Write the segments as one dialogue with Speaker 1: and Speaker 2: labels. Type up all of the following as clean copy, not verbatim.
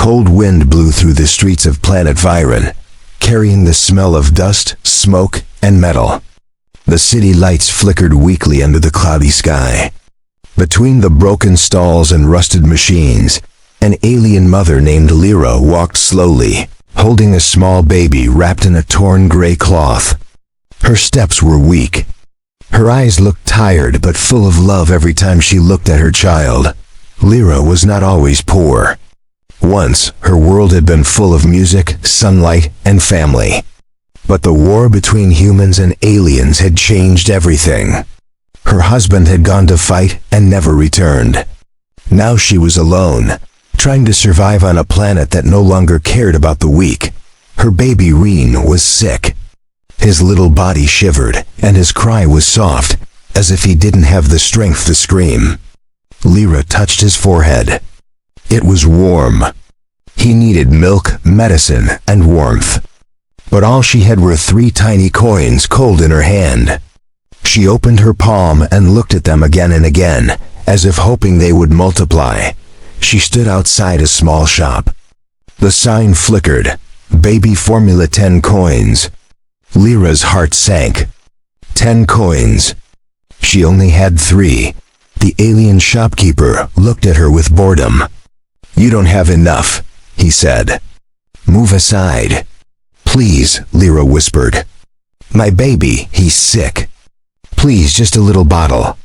Speaker 1: cold wind blew through the streets of planet Viren, carrying the smell of dust, smoke, and metal. The city lights flickered weakly under the cloudy sky. Between the broken stalls and rusted machines, an alien mother named Lyra walked slowly, holding a small baby wrapped in a torn gray cloth. Her steps were weak. Her eyes looked tired but full of love every time she looked at her child. Lyra was not always poor. Once, her world had been full of music, sunlight, and family. But the war between humans and aliens had changed everything. Her husband had gone to fight and never returned. Now she was alone, trying to survive on a planet that no longer cared about the weak. Her baby Reen was sick. His little body shivered, and his cry was soft, as if he didn't have the strength to scream. Lyra touched his forehead. It was warm. He needed milk, medicine, and warmth. But all she had were 3 tiny coins cold in her hand. She opened her palm and looked at them again and again, as if hoping they would multiply. She stood outside a small shop. The sign flickered. Baby formula 10 coins. Lyra's heart sank. 10 coins. She only had 3. The alien shopkeeper looked at her with boredom. "You don't have enough," he said. "Move aside." "Please," Lyra whispered. "My baby, he's sick. Please, just a little bottle."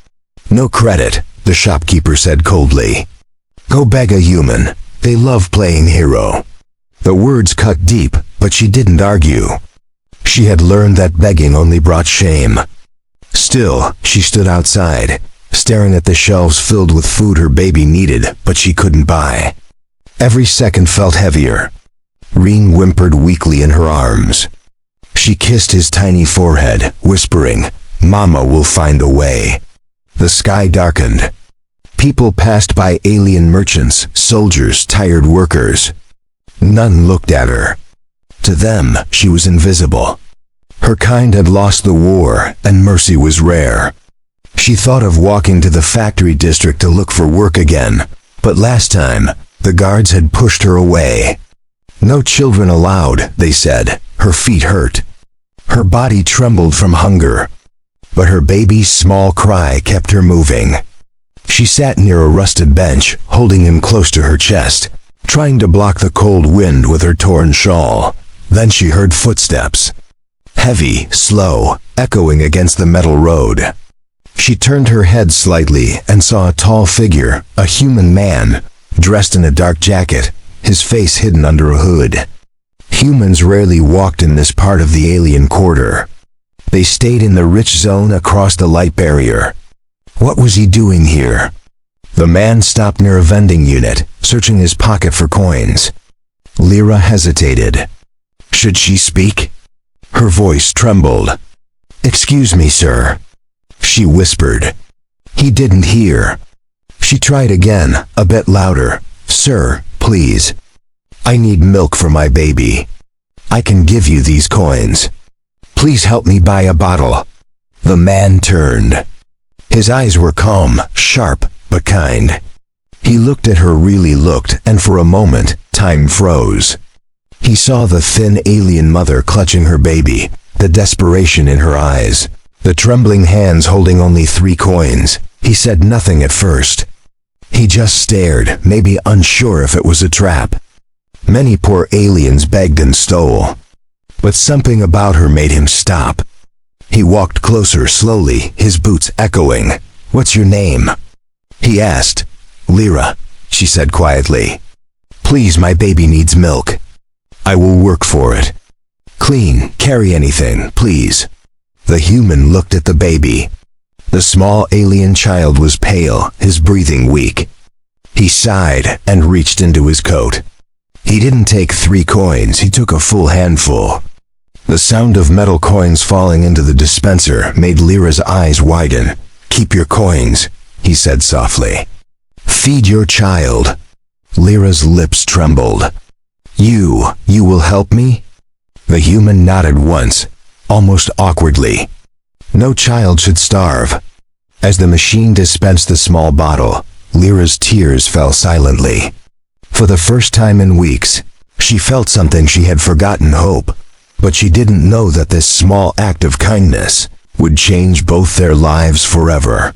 Speaker 1: "No credit," the shopkeeper said coldly. "Go beg a human. They love playing hero." The words cut deep, but she didn't argue. She had learned that begging only brought shame. Still, she stood outside, staring at the shelves filled with food her baby needed, but she couldn't buy. Every second felt heavier. Reen whimpered weakly in her arms. She kissed his tiny forehead, whispering, "Mama will find a way." The sky darkened. People passed by, alien merchants, soldiers, tired workers. None looked at her. To them, she was invisible. Her kind had lost the war, and mercy was rare. She thought of walking to the factory district to look for work again, but last time, the guards had pushed her away. "No children allowed," they said. Her feet hurt. Her body trembled from hunger. But her baby's small cry kept her moving. She sat near a rusted bench, holding him close to her chest, trying to block the cold wind with her torn shawl. Then she heard footsteps. Heavy, slow, echoing against the metal road. She turned her head slightly and saw a tall figure, a human man, dressed in a dark jacket, his face hidden under a hood. Humans rarely walked in this part of the alien quarter. They stayed in the rich zone across the light barrier. What was he doing here? The man stopped near a vending unit, searching his pocket for coins. Lyra hesitated. Should she speak? Her voice trembled. "Excuse me, sir," she whispered. He didn't hear. She tried again, a bit louder. "Sir, please. I need milk for my baby. I can give you these coins. Please help me buy a bottle." The man turned. His eyes were calm, sharp, but kind. He looked at her, really looked, and for a moment, time froze. He saw the thin alien mother clutching her baby, the desperation in her eyes, the trembling hands holding only 3 coins. He said nothing at first. He just stared, maybe unsure if it was a trap. Many poor aliens begged and stole. But something about her made him stop. He walked closer slowly, his boots echoing. "What's your name?" he asked. "Lyra," she said quietly. "Please, my baby needs milk. I will work for it. Clean, carry anything, please." The human looked at the baby. The small alien child was pale, his breathing weak. He sighed and reached into his coat. He didn't take 3 coins, he took a full handful. The sound of metal coins falling into the dispenser made Lyra's eyes widen. "Keep your coins," he said softly. "Feed your child." Lyra's lips trembled. You will help me?" The human nodded once, almost awkwardly. No child should starve. As the machine dispensed the small bottle, Lyra's tears fell silently. For the first time in weeks, she felt something she had forgotten: hope. But she didn't know that this small act of kindness would change both their lives forever,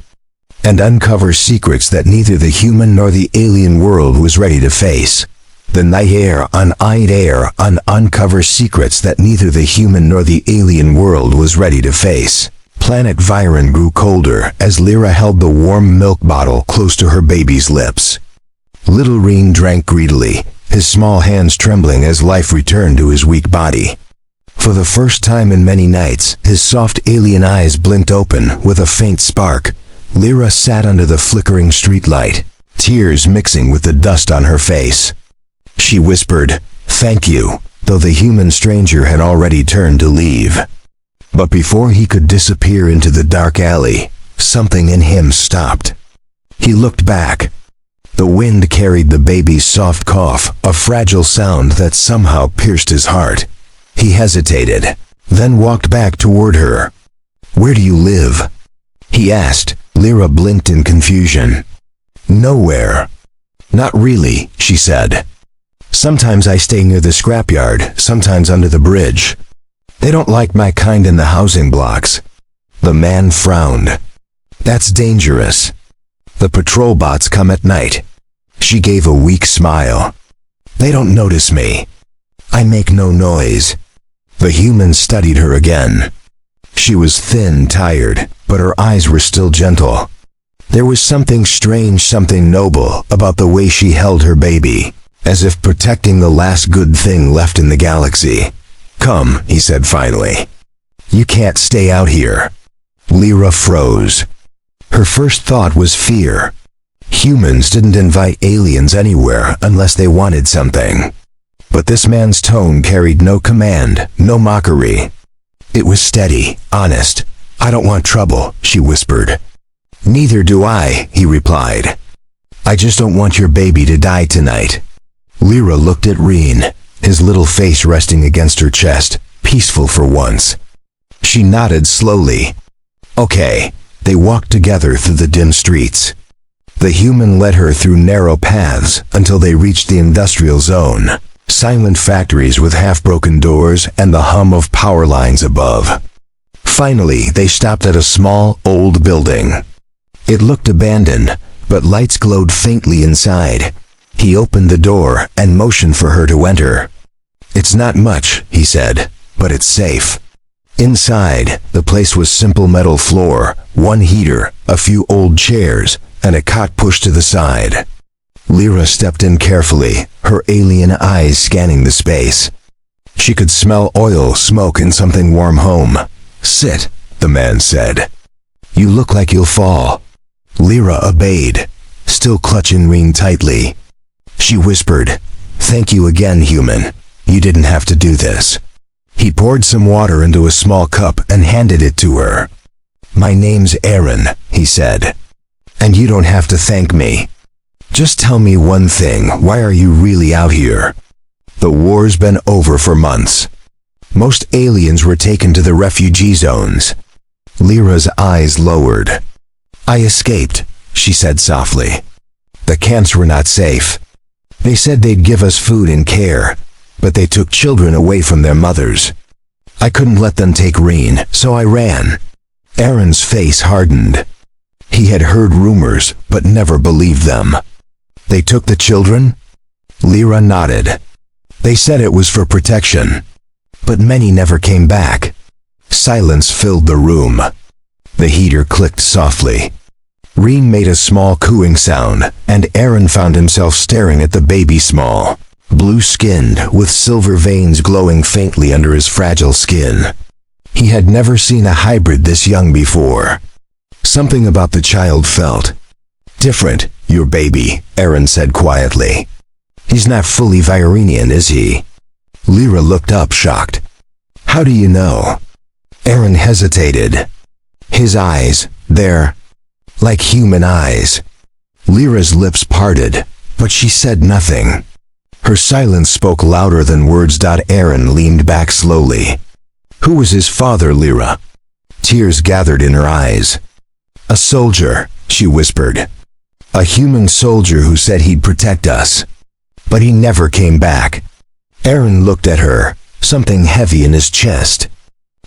Speaker 1: and uncover secrets that neither the human nor the alien world was ready to face. The night air uncover secrets that neither the human nor the alien world was ready to face. Planet Viren grew colder as Lyra held the warm milk bottle close to her baby's lips. Little Reen drank greedily, his small hands trembling as life returned to his weak body. For the first time in many nights, his soft alien eyes blinked open with a faint spark. Lyra sat under the flickering streetlight, tears mixing with the dust on her face. She whispered, "Thank you," though the human stranger had already turned to leave. But before he could disappear into the dark alley, something in him stopped. He looked back. The wind carried the baby's soft cough, a fragile sound that somehow pierced his heart. He hesitated, then walked back toward her. "Where do you live?" he asked. Lyra blinked in confusion. "Nowhere." "Not really," she said. "Sometimes I stay near the scrapyard, sometimes under the bridge. They don't like my kind in the housing blocks." The man frowned. "That's dangerous. The patrol bots come at night." She gave a weak smile. "They don't notice me. I make no noise." The human studied her again. She was thin, tired, but her eyes were still gentle. There was something strange, something noble about the way she held her baby, as if protecting the last good thing left in the galaxy. "Come," he said finally. "You can't stay out here." Lyra froze. Her first thought was fear. Humans didn't invite aliens anywhere unless they wanted something. But this man's tone carried no command, no mockery. It was steady, honest. "I don't want trouble," she whispered. "Neither do I," he replied. "I just don't want your baby to die tonight." Lyra looked at Reen, his little face resting against her chest, peaceful for once. She nodded slowly. "Okay." They walked together through the dim streets. The human led her through narrow paths until they reached the industrial zone. Silent factories with half-broken doors and the hum of power lines above. Finally, they stopped at a small, old building. It looked abandoned, but lights glowed faintly inside. He opened the door and motioned for her to enter. "It's not much," he said, "but it's safe." Inside, the place was simple metal floor, one heater, a few old chairs, and a cot pushed to the side. Lyra stepped in carefully, her alien eyes scanning the space. She could smell oil, smoke, and something warm home. "Sit," the man said. "You look like you'll fall." Lyra obeyed, still clutching Reen tightly. She whispered, "Thank you again, human. You didn't have to do this." He poured some water into a small cup and handed it to her. "My name's Aaron," he said. "And you don't have to thank me. Just tell me one thing, why are you really out here?" "The war's been over for months. Most aliens were taken to the refugee zones." Lyra's eyes lowered. "I escaped," she said softly. "The camps were not safe. They said they'd give us food and care, but they took children away from their mothers. I couldn't let them take Reen, so I ran." Aaron's face hardened. He had heard rumors, but never believed them. "They took the children?" Lyra nodded. "They said it was for protection, but many never came back." Silence filled the room. The heater clicked softly. Reen made a small cooing sound, and Aaron found himself staring at the baby small, blue-skinned, with silver veins glowing faintly under his fragile skin. He had never seen a hybrid this young before. Something about the child felt different. "Your baby," Aaron said quietly. "He's not fully Virenian, is he?" Lyra looked up, shocked. "How do you know?" Aaron hesitated. His eyes, they're like human eyes. Lyra's lips parted, but she said nothing. Her silence spoke louder than words. Aaron leaned back slowly. "Who was his father, Lyra?" Tears gathered in her eyes. "A soldier," she whispered. "A human soldier who said he'd protect us." but he never came back. Aaron looked at her, something heavy in his chest.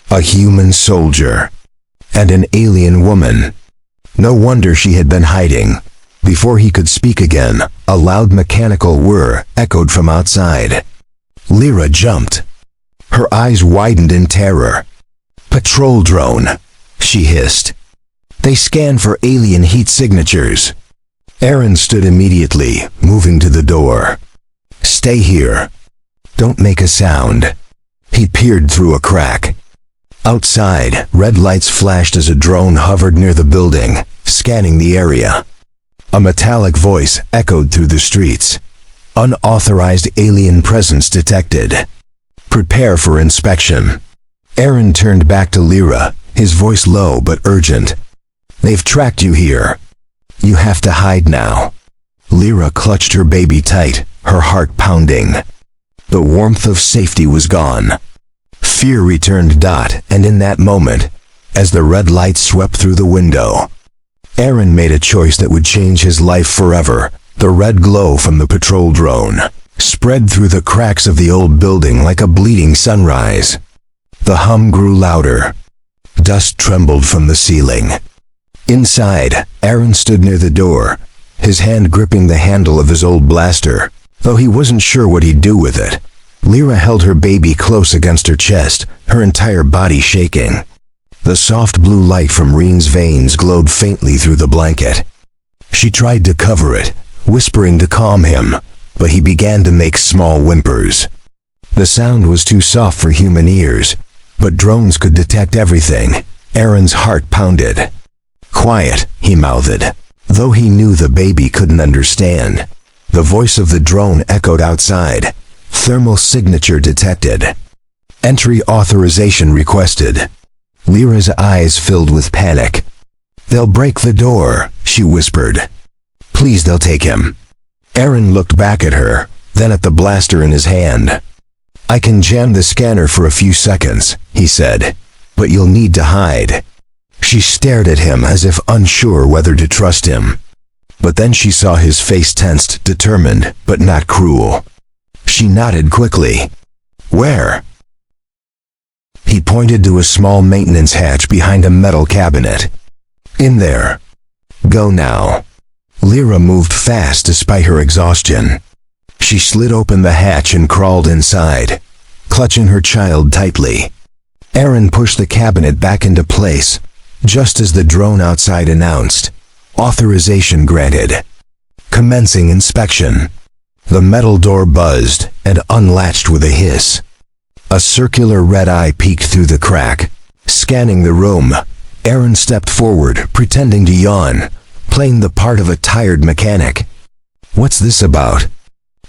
Speaker 1: A human soldier. And an alien woman. No wonder she had been hiding. Before he could speak again, a loud mechanical whir echoed from outside. Lyra jumped. Her eyes widened in terror. "Patrol drone," she hissed. "They scan for alien heat signatures." Aaron stood immediately, moving to the door. "Stay here. Don't make a sound." He peered through a crack. Outside, red lights flashed as a drone hovered near the building, scanning the area. A metallic voice echoed through the streets. "Unauthorized alien presence detected. Prepare for inspection." Aaron turned back to Lyra, his voice low but urgent. "They've tracked you here. You have to hide now." Lyra clutched her baby tight, her heart pounding. The warmth of safety was gone. Fear returned. And in that moment, as the red light swept through the window, Aaron made a choice that would change his life forever. The red glow from the patrol drone spread through the cracks of the old building like a bleeding sunrise. The hum grew louder. Dust trembled from the ceiling. Inside, Aaron stood near the door, his hand gripping the handle of his old blaster, though he wasn't sure what he'd do with it. Lyra held her baby close against her chest, her entire body shaking. The soft blue light from Reen's veins glowed faintly through the blanket. She tried to cover it, whispering to calm him, but he began to make small whimpers. The sound was too soft for human ears, but drones could detect everything. Aaron's heart pounded. "Quiet," he mouthed, though he knew the baby couldn't understand. The voice of the drone echoed outside. "Thermal signature detected. Entry authorization requested." Lyra's eyes filled with panic. "They'll break the door," she whispered. "Please, they'll take him." Aaron looked back at her, then at the blaster in his hand. "I can jam the scanner for a few seconds," he said, "but you'll need to hide." She stared at him as if unsure whether to trust him. But then she saw his face tensed, determined, but not cruel. She nodded quickly. "Where?" He pointed to a small maintenance hatch behind a metal cabinet. "In there. Go now." Lyra moved fast despite her exhaustion. She slid open the hatch and crawled inside, clutching her child tightly. Aaron pushed the cabinet back into place, just as the drone outside announced, "Authorization granted. Commencing inspection." The metal door buzzed and unlatched with a hiss. A circular red eye peeked through the crack, scanning the room. Aaron stepped forward, pretending to yawn, playing the part of a tired mechanic. "What's this about?"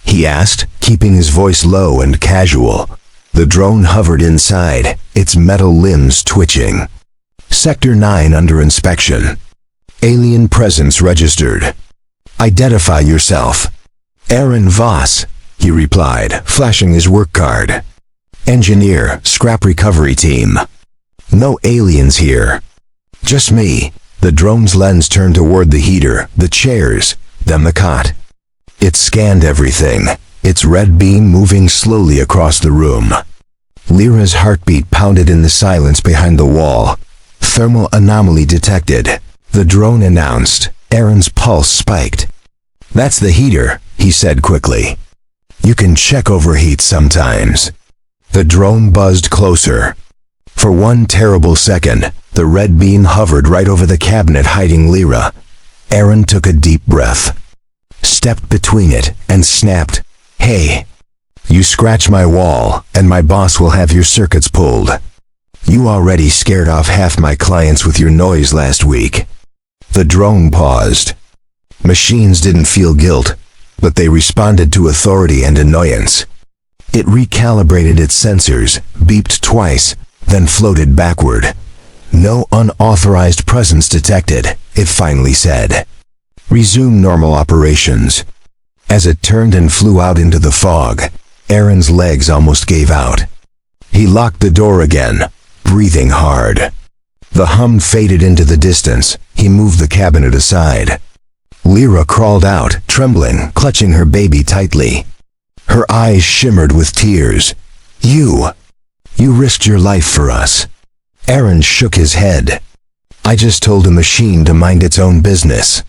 Speaker 1: he asked, keeping his voice low and casual. The drone hovered inside, its metal limbs twitching. "Sector 9 under inspection. Alien presence registered. Identify yourself." "Aaron Voss," he replied, flashing his work card. "Engineer, scrap recovery team. No aliens here. Just me." The drone's lens turned toward the heater, the chairs, then the cot. It scanned everything, its red beam moving slowly across the room. Lyra's heartbeat pounded in the silence behind the wall. "Thermal anomaly detected," the drone announced. Aaron's pulse spiked. "That's the heater," he said quickly. "You can check overheat sometimes." The drone buzzed closer. For one terrible second, the red beam hovered right over the cabinet hiding Lyra. Aaron took a deep breath, stepped between it, and snapped, "Hey! You scratch my wall, and my boss will have your circuits pulled. You already scared off half my clients with your noise last week." The drone paused. Machines didn't feel guilt, but they responded to authority and annoyance. It recalibrated its sensors, beeped twice, then floated backward. "No unauthorized presence detected," it finally said. "Resume normal operations." As it turned and flew out into the fog, Aaron's legs almost gave out. He locked the door again, breathing hard. The hum faded into the distance. He moved the cabinet aside. Lyra crawled out, trembling, clutching her baby tightly. Her eyes shimmered with tears. You risked your life for us." Aaron shook his head. "I just told a machine to mind its own business."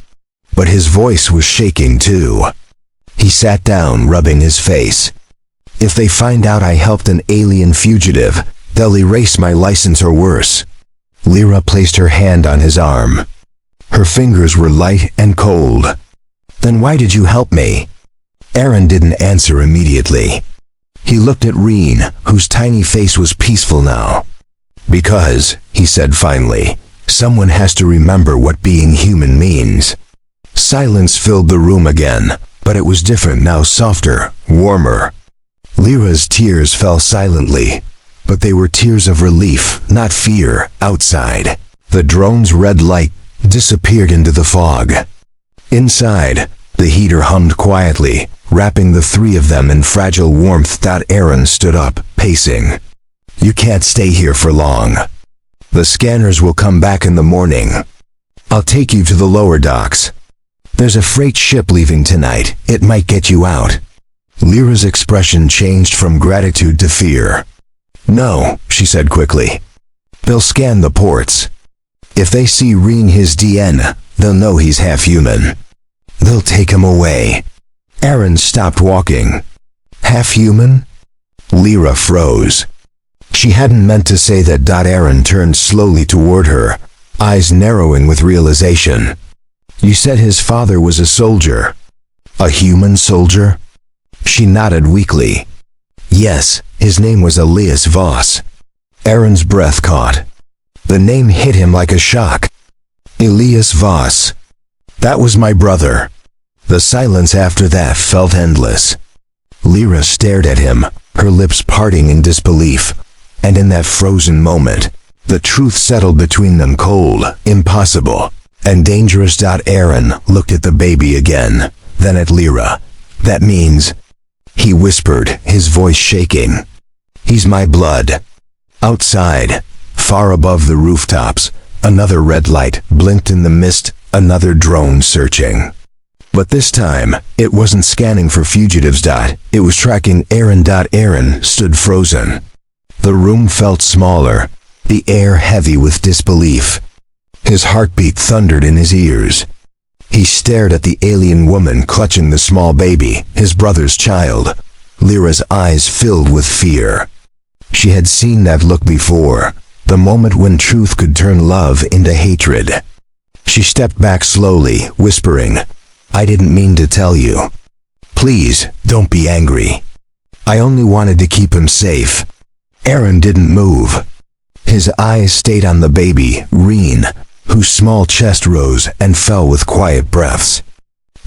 Speaker 1: But his voice was shaking too. He sat down, rubbing his face. "If they find out I helped an alien fugitive, they'll erase my license or worse." Lyra placed her hand on his arm. Her fingers were light and cold. "Then why did you help me?" Aaron didn't answer immediately. He looked at Reen, whose tiny face was peaceful now. "Because," he said finally, "someone has to remember what being human means." Silence filled the room again, but it was different now, softer, warmer. Lyra's tears fell silently, but they were tears of relief, not fear. Outside, the drone's red light disappeared into the fog. Inside, the heater hummed quietly, wrapping the three of them in fragile warmth. Aaron stood up, pacing. "You can't stay here for long. The scanners will come back in the morning. I'll take you to the lower docks. There's a freight ship leaving tonight. It might get you out." Lyra's expression changed from gratitude to fear. "No," she said quickly. "They'll scan the ports. If they see Reen his DN, they'll know he's half human. They'll take him away." Aaron stopped walking. "Half human?" Lyra froze. She hadn't meant to say that. Aaron turned slowly toward her, eyes narrowing with realization. "You said his father was a soldier. A human soldier?" She nodded weakly. "Yes, his name was Elias Voss." Aaron's breath caught. The name hit him like a shock. Elias Voss. "That was my brother." The silence after that felt endless. Lyra stared at him, her lips parting in disbelief. And in that frozen moment, the truth settled between them, cold, impossible, and dangerous. Aaron looked at the baby again, then at Lyra. "That means," he whispered, his voice shaking, "he's my blood." Outside, far above the rooftops, another red light blinked in the mist, another drone searching. But this time, it wasn't scanning for fugitives. It was tracking Aaron. Aaron stood frozen. The room felt smaller, the air heavy with disbelief. His heartbeat thundered in his ears. He stared at the alien woman clutching the small baby, his brother's child. Lyra's eyes filled with fear. She had seen that look before, the moment when truth could turn love into hatred. She stepped back slowly, whispering, "I didn't mean to tell you. Please, don't be angry. I only wanted to keep him safe." Aaron didn't move. His eyes stayed on the baby, Reen, whose small chest rose and fell with quiet breaths.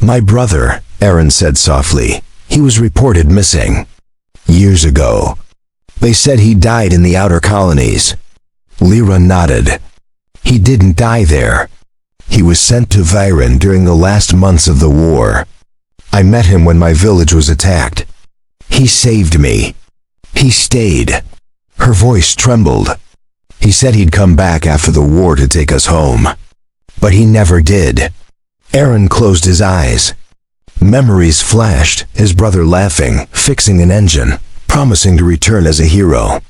Speaker 1: "My brother," Aaron said softly. "He was reported missing. Years ago. They said he died in the outer colonies." Lyra nodded. "He didn't die there. He was sent to Viren during the last months of the war. I met him when my village was attacked. He saved me. He stayed." Her voice trembled. "He said he'd come back after the war to take us home. But he never did." Aaron closed his eyes. Memories flashed, his brother laughing, fixing an engine, promising to return as a hero.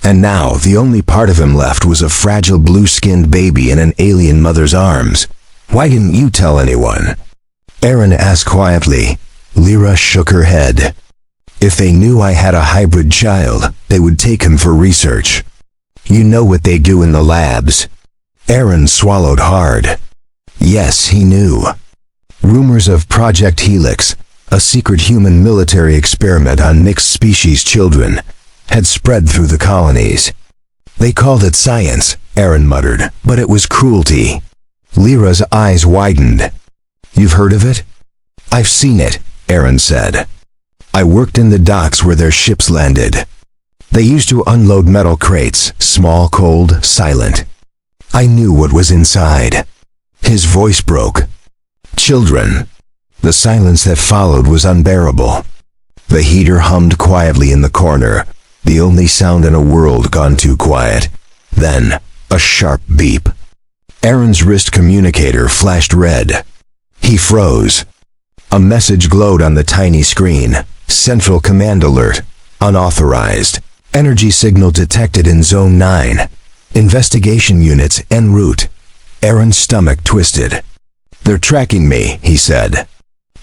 Speaker 1: And now the only part of him left was a fragile blue-skinned baby in an alien mother's arms. "Why didn't you tell anyone?" Aaron asked quietly. Lyra shook her head. "If they knew I had a hybrid child, they would take him for research. You know what they do in the labs." Aaron swallowed hard. Yes, he knew. Rumors of Project Helix, a secret human military experiment on mixed-species children, had spread through the colonies. "They called it science," Aaron muttered, "but it was cruelty." Lyra's eyes widened. "You've heard of it?" "I've seen it," Aaron said. "I worked in the docks where their ships landed. They used to unload metal crates, small, cold, silent. I knew what was inside." His voice broke. "Children." The silence that followed was unbearable. The heater hummed quietly in the corner, the only sound in a world gone too quiet. Then, a sharp beep. Aaron's wrist communicator flashed red. He froze. A message glowed on the tiny screen. Central Command Alert. Unauthorized. Energy signal detected in Zone 9. Investigation units en route. Aaron's stomach twisted. "They're tracking me," he said.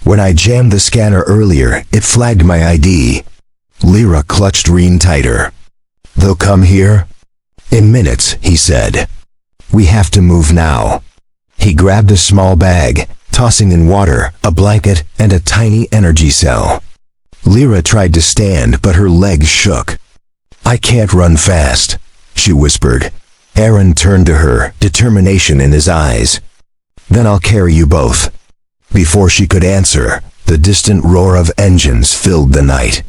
Speaker 1: "When I jammed the scanner earlier, it flagged my ID." Lyra clutched Reen tighter. "They'll come here?" "In minutes," he said. "We have to move now." He grabbed a small bag, tossing in water, a blanket, and a tiny energy cell. Lyra tried to stand, but her legs shook. "I can't run fast," she whispered. Aaron turned to her, determination in his eyes. "Then I'll carry you both." Before she could answer, the distant roar of engines filled the night.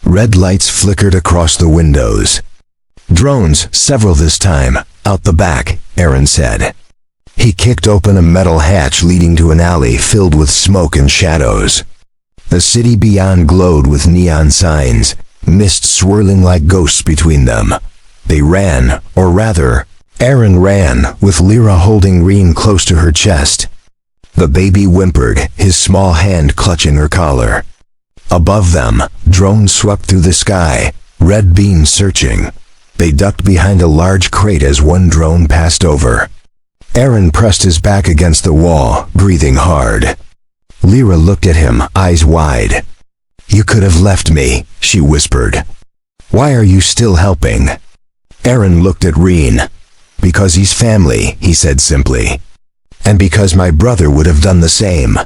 Speaker 1: Red lights flickered across the windows. "Drones, several this time, out the back," Aaron said. He kicked open a metal hatch leading to an alley filled with smoke and shadows. The city beyond glowed with neon signs, mist swirling like ghosts between them. They ran, or rather, Aaron ran, with Lyra holding Reen close to her chest. The baby whimpered, his small hand clutching her collar. Above them, drones swept through the sky, red beams searching. They ducked behind a large crate as one drone passed over. Aaron pressed his back against the wall, breathing hard. Lyra looked at him, eyes wide. "You could have left me," she whispered. "Why are you still helping?" Aaron looked at Reen. "Because he's family," he said simply. "And because my brother would have done the same."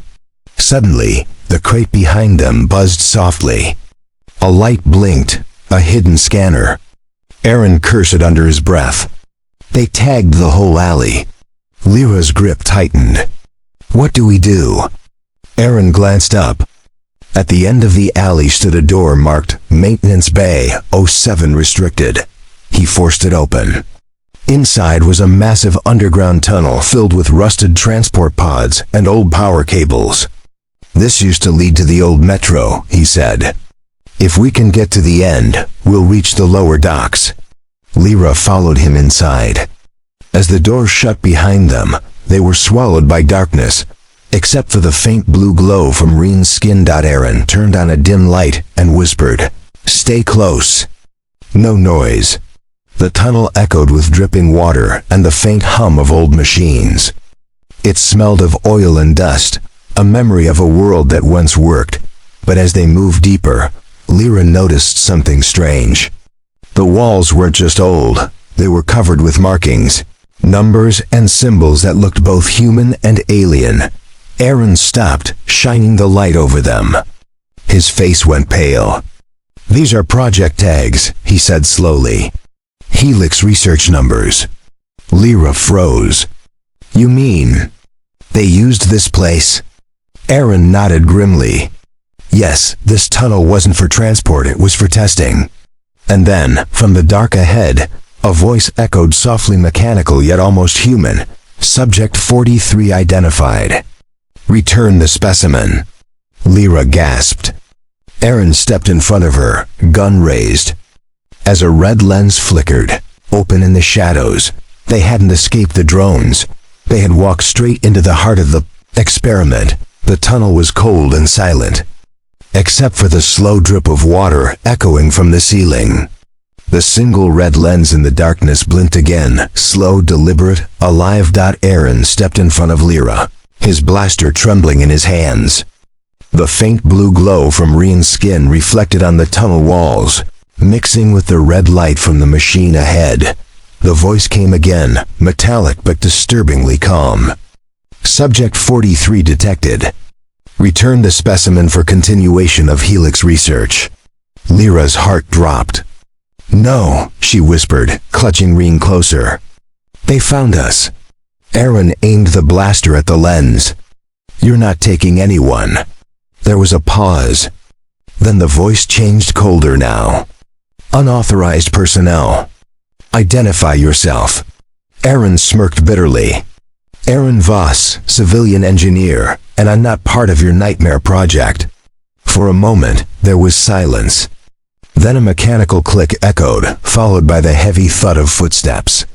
Speaker 1: Suddenly, the crate behind them buzzed softly. A light blinked, a hidden scanner. Aaron cursed under his breath. They tagged the whole alley. Lyra's grip tightened. "What do we do?" Aaron glanced up. At the end of the alley stood a door marked Maintenance Bay 07 Restricted. He forced it open. Inside was a massive underground tunnel filled with rusted transport pods and old power cables. "This used to lead to the old metro," he said. "If we can get to the end, we'll reach the lower docks." Lyra followed him inside. As the door shut behind them, they were swallowed by darkness, except for the faint blue glow from Reen's skin. Aaron turned on a dim light and whispered, "Stay close." No noise. The tunnel echoed with dripping water and the faint hum of old machines. It smelled of oil and dust, a memory of a world that once worked. But as they moved deeper, Lyra noticed something strange. The walls weren't just old, they were covered with markings, numbers and symbols that looked both human and alien. Aaron stopped, shining the light over them. His face went pale. "These are project tags," he said slowly. "Helix research numbers." Lyra froze. "You mean they used this place?" Aaron nodded grimly. "Yes, this tunnel wasn't for transport, it was for testing." And then, from the dark ahead, a voice echoed softly, mechanical yet almost human. "Subject 43 identified. Return the specimen." Lyra gasped. Aaron stepped in front of her, gun raised. As a red lens flickered, open in the shadows, they hadn't escaped the drones. They had walked straight into the heart of the experiment. The tunnel was cold and silent, except for the slow drip of water echoing from the ceiling. The single red lens in the darkness blinked again, slow, deliberate, alive. Aaron stepped in front of Lyra, his blaster trembling in his hands. The faint blue glow from Reen's skin reflected on the tunnel walls, mixing with the red light from the machine ahead. The voice came again, metallic but disturbingly calm. "Subject 43 detected. Return the specimen for continuation of Helix research." Lyra's heart dropped. "No," she whispered, clutching Reen closer. "They found us." Aaron aimed the blaster at the lens. "You're not taking anyone." There was a pause. Then the voice changed, colder now. "Unauthorized personnel. Identify yourself." Aaron smirked bitterly. "Aaron Voss, civilian engineer, and I'm not part of your nightmare project." For a moment, there was silence. Then a mechanical click echoed, followed by the heavy thud of footsteps.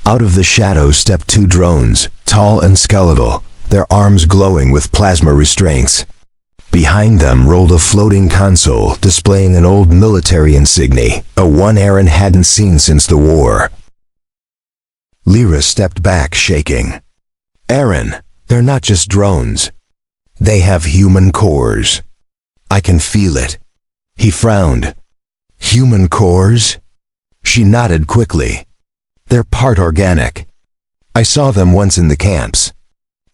Speaker 1: Out of the shadows stepped two drones, tall and skeletal, their arms glowing with plasma restraints. Behind them rolled a floating console displaying an old military insignia, a one Aaron hadn't seen since the war. Lyra stepped back, shaking. Aaron, they're not just drones. They have human cores. I can feel it. He frowned. Human cores? She nodded quickly. They're part organic. I saw them once in the camps.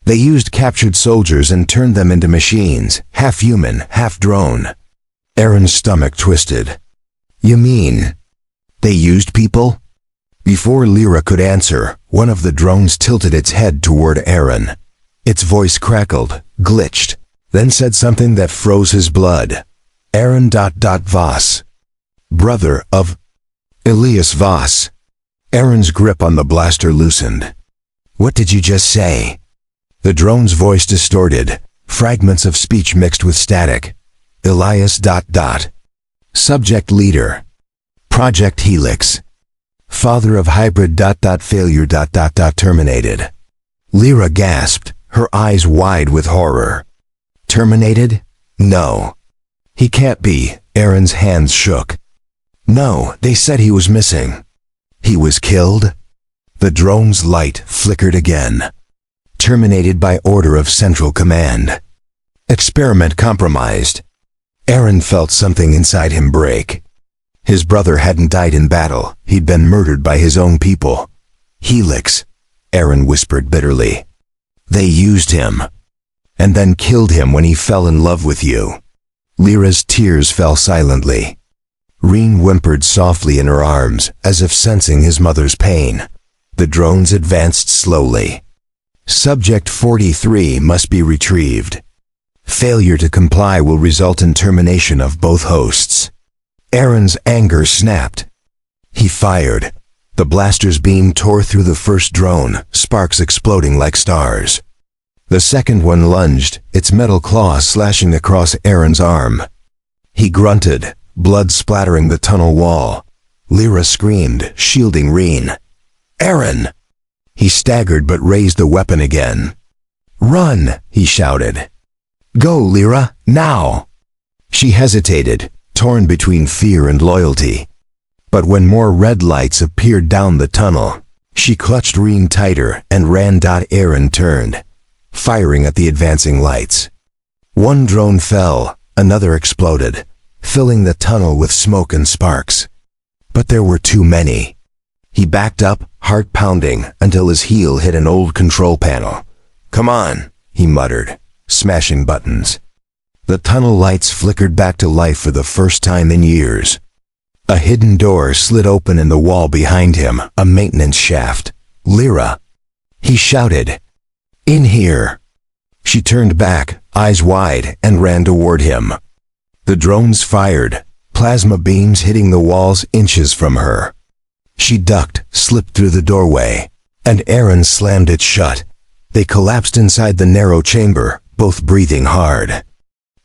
Speaker 1: They used captured soldiers and turned them into machines, half human, half drone. Aaron's stomach twisted. You mean, they used people? Before Lyra could answer, one of the drones tilted its head toward Aaron. Its voice crackled, glitched, then said something that froze his blood. Aaron Voss. Brother of Elias Voss. Aaron's grip on the blaster loosened. What did you just say? The drone's voice distorted, fragments of speech mixed with static. Elias. Subject leader. Project Helix. Father of hybrid. Failure. Terminated. Lyra gasped, her eyes wide with horror. Terminated? No. He can't be. Aaron's hands shook. No, they said he was missing. He was killed? The drone's light flickered again. Terminated by order of Central Command. Experiment compromised. Aaron felt something inside him break. His brother hadn't died in battle, he'd been murdered by his own people. Helix, Aaron whispered bitterly. They used him. And then killed him when he fell in love with you. Lyra's tears fell silently. Reen whimpered softly in her arms, as if sensing his mother's pain. The drones advanced slowly. Subject 43 must be retrieved. Failure to comply will result in termination of both hosts. Aaron's anger snapped. He fired. The blaster's beam tore through the first drone, sparks exploding like stars. The second one lunged, its metal claw slashing across Aaron's arm. He grunted, blood splattering the tunnel wall. Lyra screamed, shielding Reen. Aaron! He staggered but raised the weapon again. Run, he shouted. Go, Lyra, now! She hesitated, torn between fear and loyalty. But when more red lights appeared down the tunnel, she clutched Reen tighter and ran. Aaron turned, firing at the advancing lights. One drone fell, another exploded, filling the tunnel with smoke and sparks. But there were too many. He backed up, heart pounding, until his heel hit an old control panel. Come on, he muttered, smashing buttons. The tunnel lights flickered back to life for the first time in years. A hidden door slid open in the wall behind him, a maintenance shaft. Lyra! He shouted. In here! She turned back, eyes wide, and ran toward him. The drones fired, plasma beams hitting the walls inches from her. She ducked, slipped through the doorway, and Aaron slammed it shut. They collapsed inside the narrow chamber, both breathing hard.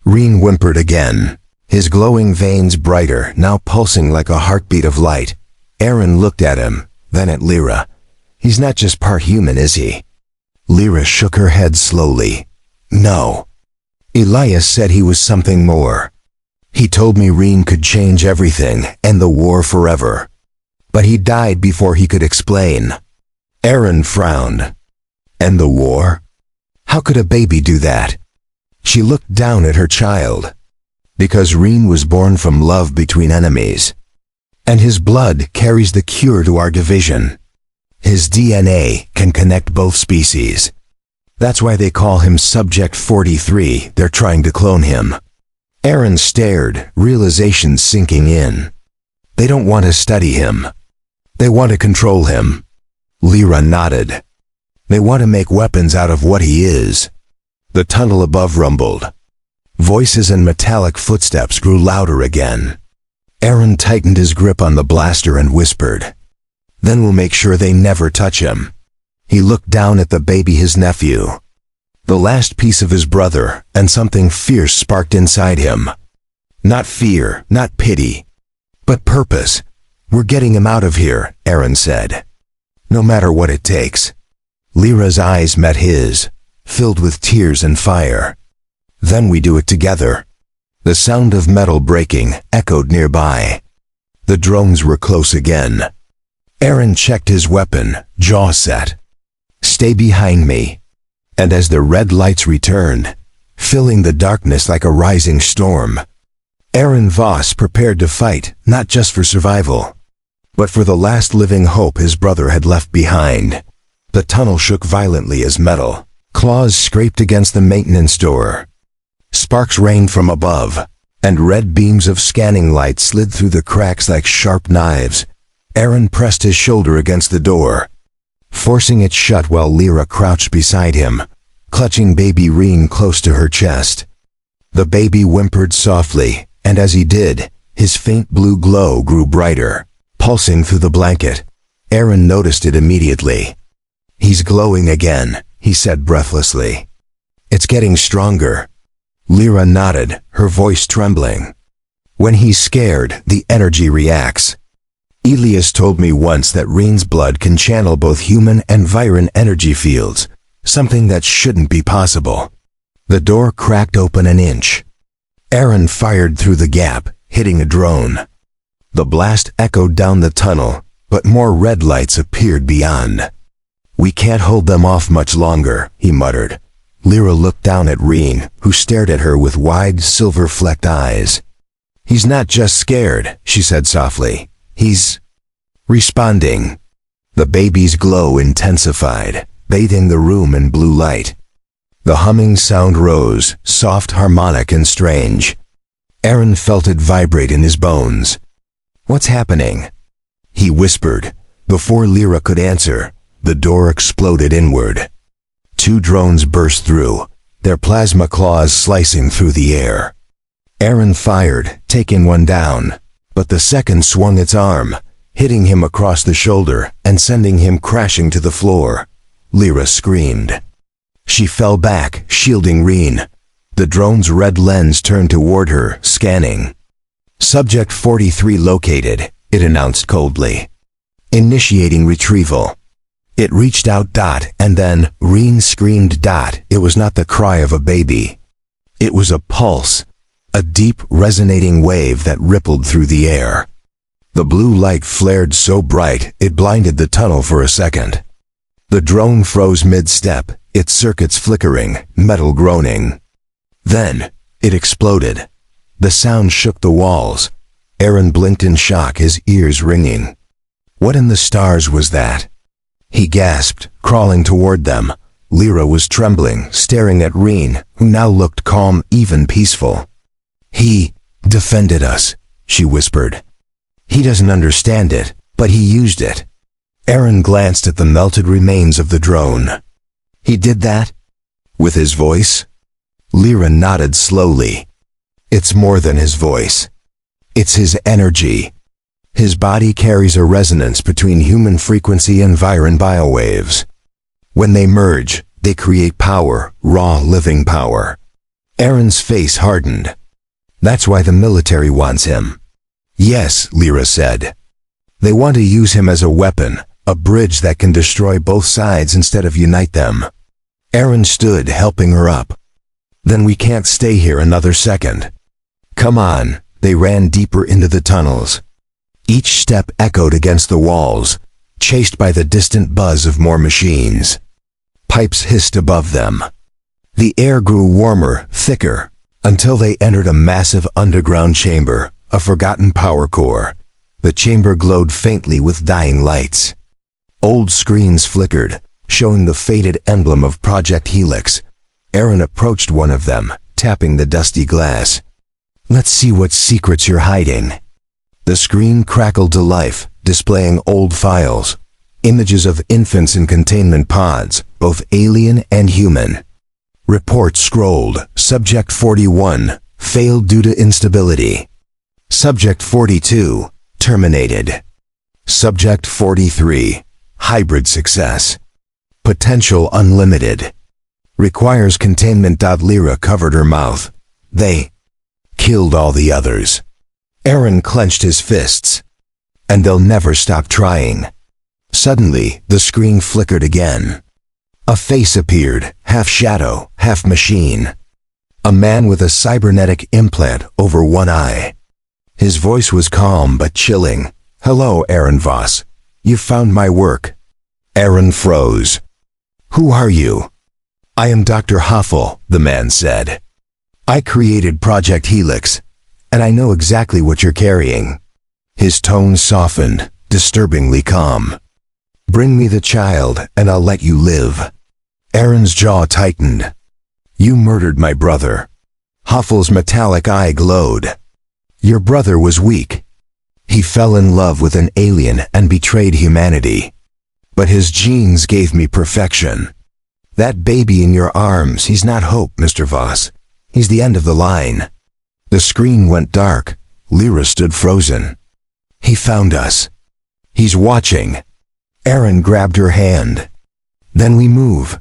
Speaker 1: Reen whimpered again, his glowing veins brighter, now pulsing like a heartbeat of light. Aaron looked at him, then at Lyra. He's not just part human, is he? Lyra shook her head slowly. No. Elias said he was something more. He told me Reen could change everything, end the war forever. But he died before he could explain. Aaron frowned. End the war? How could a baby do that? She looked down at her child. Because Reen was born from love between enemies. And his blood carries the cure to our division. His DNA can connect both species. That's why they call him Subject 43, they're trying to clone him. Aaron stared, realization sinking in. They don't want to study him. They want to control him. Lyra nodded. They want to make weapons out of what he is. The tunnel above rumbled. Voices and metallic footsteps grew louder again. Aaron tightened his grip on the blaster and whispered. Then we'll make sure they never touch him. He looked down at the baby, his nephew. The last piece of his brother, and something fierce sparked inside him. Not fear, not pity, but purpose. We're getting him out of here, Aaron said. No matter what it takes. Lyra's eyes met his, filled with tears and fire. Then we do it together." The sound of metal breaking echoed nearby. The drones were close again. Aaron checked his weapon, jaw set. "Stay behind me." And as the red lights returned, filling the darkness like a rising storm, Aaron Voss prepared to fight, not just for survival, but for the last living hope his brother had left behind. The tunnel shook violently as metal claws scraped against the maintenance door. Sparks rained from above, and red beams of scanning light slid through the cracks like sharp knives. Aaron pressed his shoulder against the door, forcing it shut while Lyra crouched beside him, clutching baby Reen close to her chest. The baby whimpered softly, and as he did, his faint blue glow grew brighter, pulsing through the blanket. Aaron noticed it immediately. "He's glowing again," he said breathlessly. "It's getting stronger." Lyra nodded, her voice trembling. "When he's scared, the energy reacts. Elias told me once that Reen's blood can channel both human and Viren energy fields, something that shouldn't be possible." The door cracked open an inch. Aaron fired through the gap, hitting a drone. The blast echoed down the tunnel, but more red lights appeared beyond. "We can't hold them off much longer," he muttered. Lyra looked down at Reen, who stared at her with wide, silver-flecked eyes. "He's not just scared," she said softly. "He's responding." The baby's glow intensified, bathing the room in blue light. The humming sound rose, soft, harmonic, and strange. Aaron felt it vibrate in his bones. "What's happening?" he whispered. Before Lyra could answer, the door exploded inward. 2 drones burst through, their plasma claws slicing through the air. Aaron fired, taking one down, but the second swung its arm, hitting him across the shoulder and sending him crashing to the floor. Lyra screamed. She fell back, shielding Reen. The drone's red lens turned toward her, scanning. "Subject 43 located," it announced coldly. "Initiating retrieval." It reached out, and then Reen screamed. It was not the cry of a baby. It was a pulse, a deep, resonating wave that rippled through the air. The blue light flared so bright it blinded the tunnel for a second. The drone froze mid-step, its circuits flickering, metal groaning. Then, it exploded. The sound shook the walls. Aaron blinked in shock, his ears ringing. What in the stars was that? He gasped, crawling toward them. Lyra was trembling, staring at Reen, who now looked calm, even peaceful. "He defended us," she whispered. "He doesn't understand it, but he used it." Aaron glanced at the melted remains of the drone. "He did that? With his voice?" Lyra nodded slowly. "It's more than his voice. It's his energy. His body carries a resonance between human frequency and Viren biowaves. When they merge, they create power, raw living power." Aaron's face hardened. "That's why the military wants him." "Yes," Lyra said. "They want to use him as a weapon, a bridge that can destroy both sides instead of unite them." Aaron stood, helping her up. "Then we can't stay here another second. Come on." They ran deeper into the tunnels. Each step echoed against the walls, chased by the distant buzz of more machines. Pipes hissed above them. The air grew warmer, thicker, until they entered a massive underground chamber, a forgotten power core. The chamber glowed faintly with dying lights. Old screens flickered, showing the faded emblem of Project Helix. Aaron approached one of them, tapping the dusty glass. "Let's see what secrets you're hiding." The screen crackled to life, displaying old files, images of infants in containment pods, both alien and human. Report scrolled. Subject 41, failed due to instability. Subject 42, terminated. Subject 43, hybrid success. Potential unlimited. Requires containment. Lyra covered her mouth. They killed all the others. Aaron clenched his fists. And they'll never stop trying. Suddenly, the screen flickered again. A face appeared, half shadow, half machine. A man with a cybernetic implant over one eye. His voice was calm but chilling. "Hello, Aaron Voss. You found my work." Aaron froze. "Who are you?" "I am Dr. Hoffel," the man said. "I created Project Helix, and I know exactly what you're carrying." His tone softened, disturbingly calm. "Bring me the child, and I'll let you live." Aaron's jaw tightened. "You murdered my brother." Hoffel's metallic eye glowed. "Your brother was weak. He fell in love with an alien and betrayed humanity. But his genes gave me perfection. That baby in your arms, he's not hope, Mr. Voss. He's the end of the line." The screen went dark. Lyra stood frozen. "He found us. He's watching." Aaron grabbed her hand. "Then we move."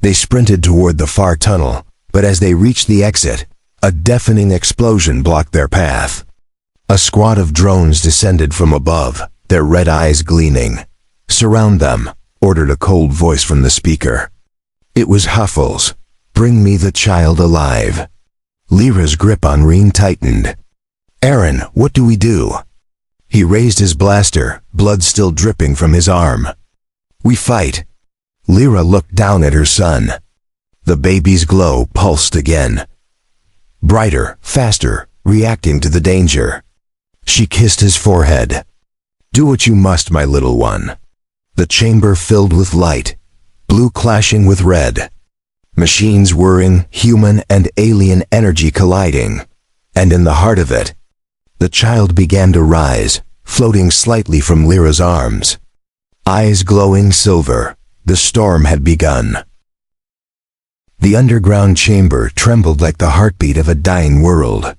Speaker 1: They sprinted toward the far tunnel, but as they reached the exit, a deafening explosion blocked their path. A squad of drones descended from above, their red eyes gleaming. "Surround them," ordered a cold voice from the speaker. It was Hoffel's. "Bring me the child alive." Lyra's grip on Reen tightened. "Aaron, what do we do?" He raised his blaster, blood still dripping from his arm. "We fight." Lyra looked down at her son. The baby's glow pulsed again. Brighter, faster, reacting to the danger. She kissed his forehead. "Do what you must, my little one." The chamber filled with light, blue clashing with red. Machines whirring, human and alien energy colliding. And in the heart of it, the child began to rise, floating slightly from Lyra's arms. Eyes glowing silver, the storm had begun. The underground chamber trembled like the heartbeat of a dying world.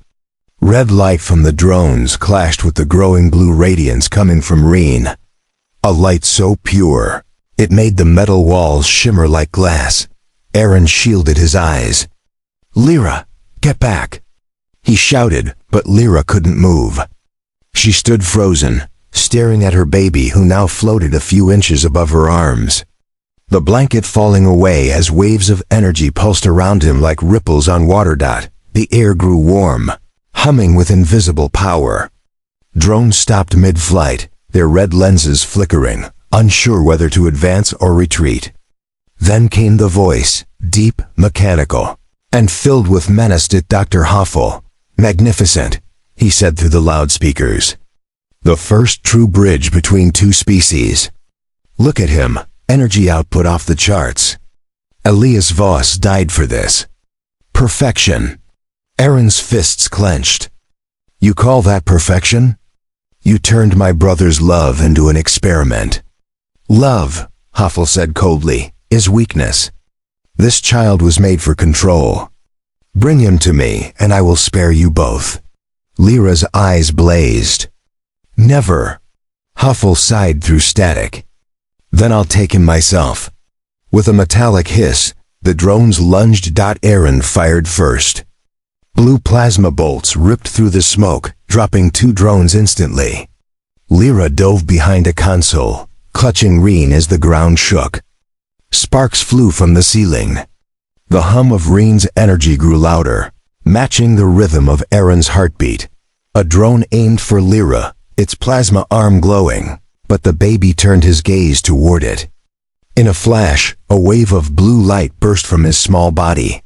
Speaker 1: Red light from the drones clashed with the growing blue radiance coming from Reen. A light so pure, it made the metal walls shimmer like glass. Aaron shielded his eyes. "Lyra, get back!" He shouted, but Lyra couldn't move. She stood frozen, staring at her baby who now floated a few inches above her arms. The blanket falling away as waves of energy pulsed around him like ripples on water. The air grew warm, humming with invisible power. Drones stopped mid-flight, their red lenses flickering, unsure whether to advance or retreat. Then came the voice, deep, mechanical, and filled with menace. "Dr. Hoffel, magnificent," he said through the loudspeakers. "The first true bridge between two species. Look at him. Energy output off the charts. Elias Voss died for this. Perfection." Aaron's fists clenched. "You call that perfection? You turned my brother's love into an experiment." "Love," Hoffel said coldly, "is weakness. This child was made for control. Bring him to me, and I will spare you both." Lyra's eyes blazed. "Never." Hoffel sighed through static. "Then I'll take him myself." With a metallic hiss, the drones lunged. Aaron fired first. Blue plasma bolts ripped through the smoke, dropping 2 drones instantly. Lyra dove behind a console, clutching Reen as the ground shook. Sparks flew from the ceiling. The hum of Reen's energy grew louder, matching the rhythm of Aaron's heartbeat. A drone aimed for Lyra, its plasma arm glowing, but the baby turned his gaze toward it. In a flash, a wave of blue light burst from his small body.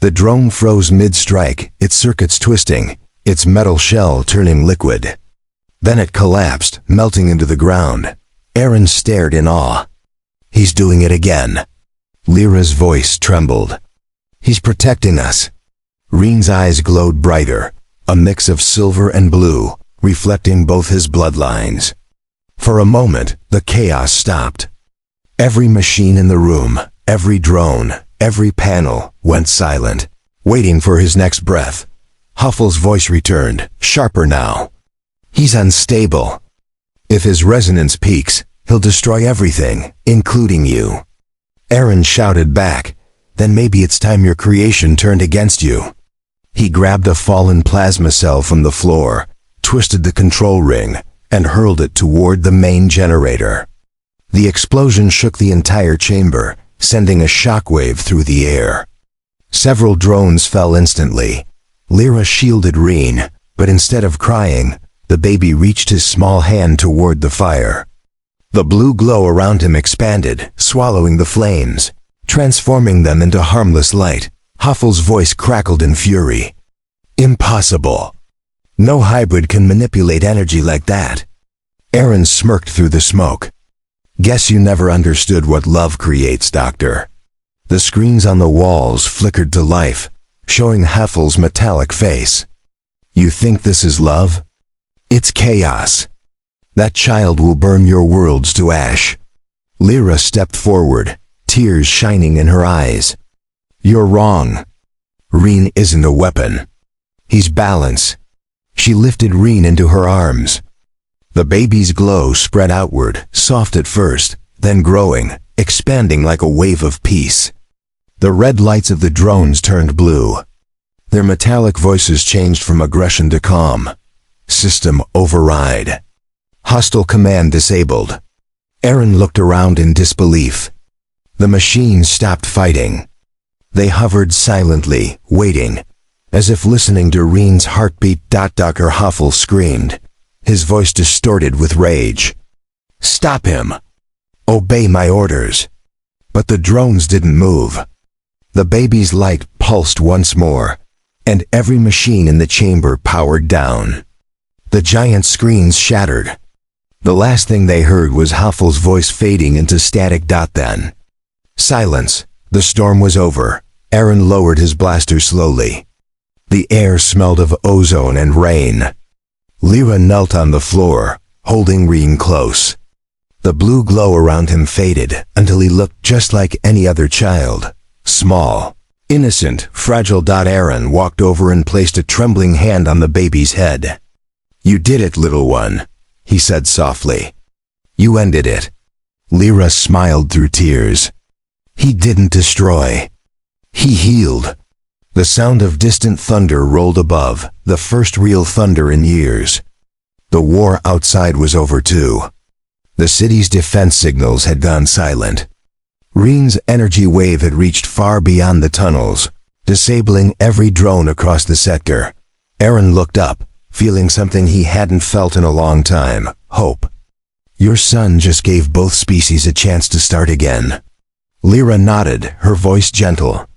Speaker 1: The drone froze mid-strike, its circuits twisting, its metal shell turning liquid. Then it collapsed, melting into the ground. Aaron stared in awe. "He's doing it again." Lyra's voice trembled. "He's protecting us." Reen's eyes glowed brighter, a mix of silver and blue, reflecting both his bloodlines. For a moment, the chaos stopped. Every machine in the room, every drone, every panel went silent, waiting for his next breath. Hoffel's voice returned, sharper now. "He's unstable. If his resonance peaks, he'll destroy everything, including you." Aaron shouted back, "Then maybe it's time your creation turned against you." He grabbed a fallen plasma cell from the floor, twisted the control ring, and hurled it toward the main generator. The explosion shook the entire chamber, sending a shockwave through the air. Several drones fell instantly. Lyra shielded Reen, but instead of crying, the baby reached his small hand toward the fire. The blue glow around him expanded, swallowing the flames, transforming them into harmless light. Huffle's voice crackled in fury. Impossible. No hybrid can manipulate energy like that. Aaron smirked through the smoke. Guess you never understood what love creates, Doctor. The screens on the walls flickered to life, showing Huffle's metallic face. You think this is love? It's chaos. That child will burn your worlds to ash. Lyra stepped forward, tears shining in her eyes. You're wrong. Reen isn't a weapon. He's balance. She lifted Reen into her arms. The baby's glow spread outward, soft at first, then growing, expanding like a wave of peace. The red lights of the drones turned blue. Their metallic voices changed from aggression to calm. System override. Hostile command disabled. Aaron looked around in disbelief. The machines stopped fighting. They hovered silently, waiting, as if listening to Reen's heartbeat. Dr. Huffle screamed, his voice distorted with rage. Stop him! Obey my orders! But the drones didn't move. The baby's light pulsed once more, and every machine in the chamber powered down. The giant screens shattered. The last thing they heard was Huffle's voice fading into static. Then. Silence. The storm was over. Aaron lowered his blaster slowly. The air smelled of ozone and rain. Lyra knelt on the floor, holding Reen close. The blue glow around him faded until he looked just like any other child. Small, innocent, fragile. Aaron walked over and placed a trembling hand on the baby's head. You did it, little one, he said softly. You ended it. Lyra smiled through tears. He didn't destroy. He healed. The sound of distant thunder rolled above, the first real thunder in years. The war outside was over too. The city's defense signals had gone silent. Reen's energy wave had reached far beyond the tunnels, disabling every drone across the sector. Aaron looked up, feeling something he hadn't felt in a long time, hope. Your son just gave both species a chance to start again. Lyra nodded, her voice gentle.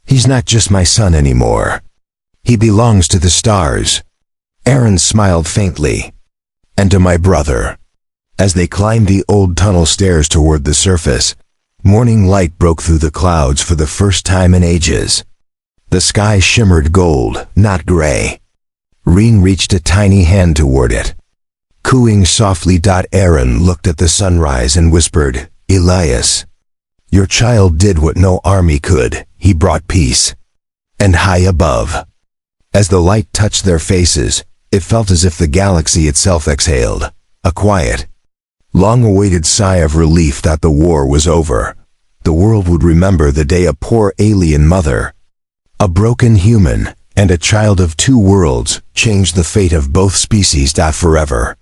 Speaker 1: He's not just my son anymore. He belongs to the stars. Aaron smiled faintly. And to my brother. As they climbed the old tunnel stairs toward the surface, morning light broke through the clouds for the first time in ages. The sky shimmered gold, not gray. Reen reached a tiny hand toward it. Cooing softly. Aaron looked at the sunrise and whispered, Elias. Your child did what no army could. He brought peace. And high above. As the light touched their faces, it felt as if the galaxy itself exhaled, a quiet, long-awaited sigh of relief that the war was over. The world would remember the day a poor alien mother, a broken human, and a child of two worlds changed the fate of both species. Forever.